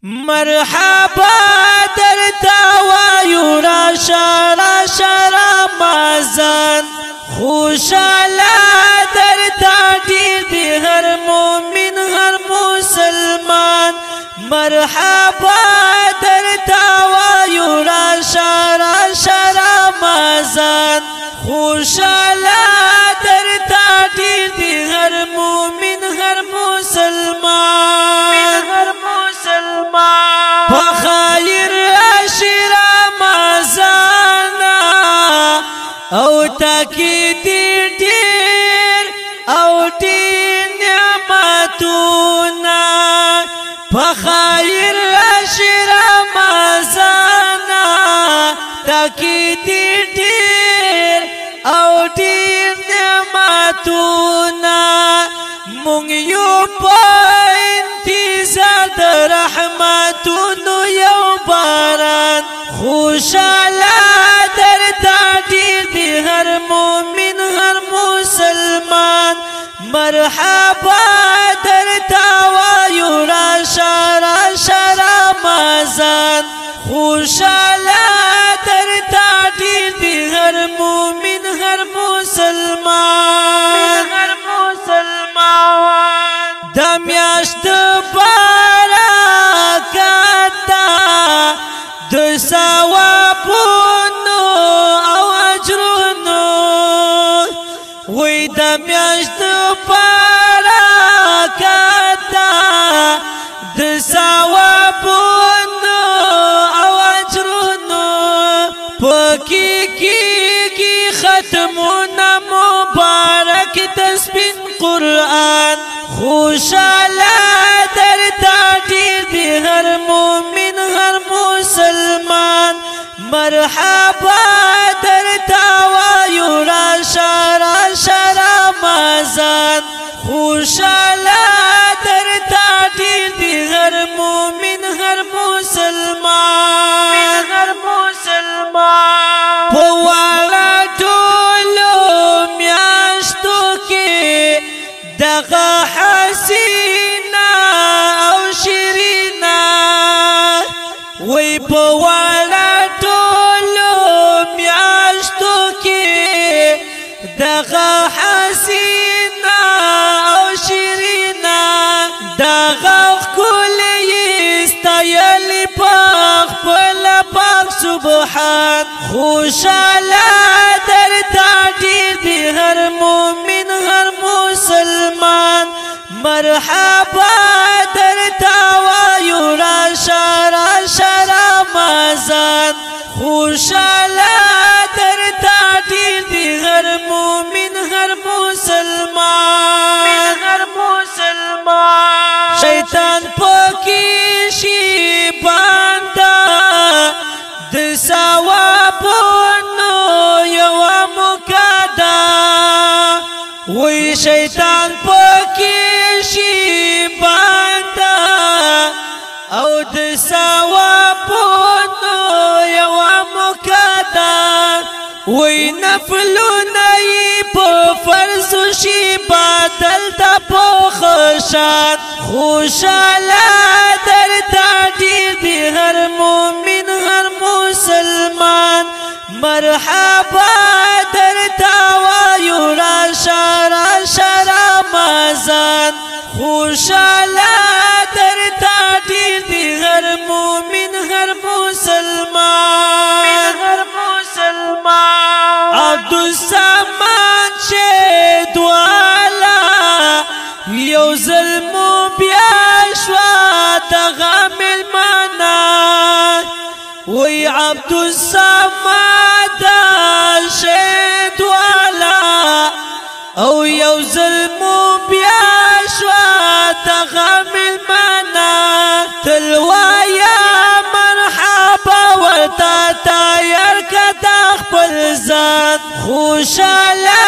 مرحبا درتا وایو راشا رمضان خوشالا درتا ډیر دی هر مومن هر مسلمان مرحبا درتا وایو راشا رمضان خوشالا درتا ډیر دی هر مومن هر مسلمان بخير عشر رمضان او تاكيد دير او دين نعمتنا بخير عشر رمضان تاكيد دير او دين نعمتنا مونږ یو انتظار رحمتونو یو باران خوشالا درتا ډیر دی هر مومن هر مسلمان مرحبا درتا وایو راشا رمضان خوشالا درتا ډیر دی هر مومن هر مسلمان دا میاشت برکتا د ثوابونو او اجرونو وای دا میاشت برکتا د ثوابونو او اجرونو پکې کېږي ختمونه مبارک د سپین قرآن خوشالا درتا ډیر دی هر مومن هر مسلمان مرحبا درتا وایو راشا رمضان خوشالا درتا ډیر دی هر مومن هر مسلمان په واړه ټولو میاشتو کې دغه حسینا او شیرینا وی په واړه ټولو میاشتو کې دغه حسینا او شیرینا دغه ښکلې ستایلې په خپل پاک سبحان خوشالا درتا ډیر دی هر مومن هر مسلمان مرحبا درتا وایو راشا رمضان خوشالا درتا ډیر دی هر مومن هر مسلمان شیطان پکې شي باندا د ثوابونو یو مقدا وی شیطان پکې شي باندا او د ثوابونو یو مقدا وی نفلونه په فرض شي بدل د پوخشان خوشالا درتا ډیر دی هر مومن هر مسلمان مرحبا درتا وایو راشا رمضان خوشالا درتا ډیر دی هر مومن هر مسلمان عبدالسمان چې دوالا یو ظلمو بیا شوا دغه ملمانا وی عبدالسماد شهید والا او یو ظلمو بیا شوا دغه ملمانا تلوایا مرحبا ورتا تایر کدا خپل ذات خوشالا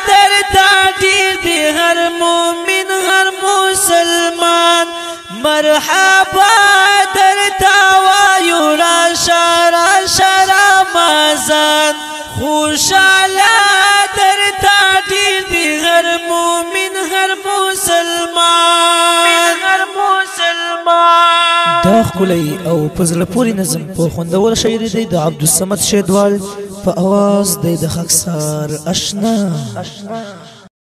درتا ډیر دی هر مومن هر مسلمان مرحبا درتا وایو راشا رمضان خوشالا درتا ډیر دی هر مومن هر مسلمان دا ښکلی او په زړه پورې نظم په خوندور شاعري دی د عبدالصمد شیدوال په اواز دی د خاکسار اشنا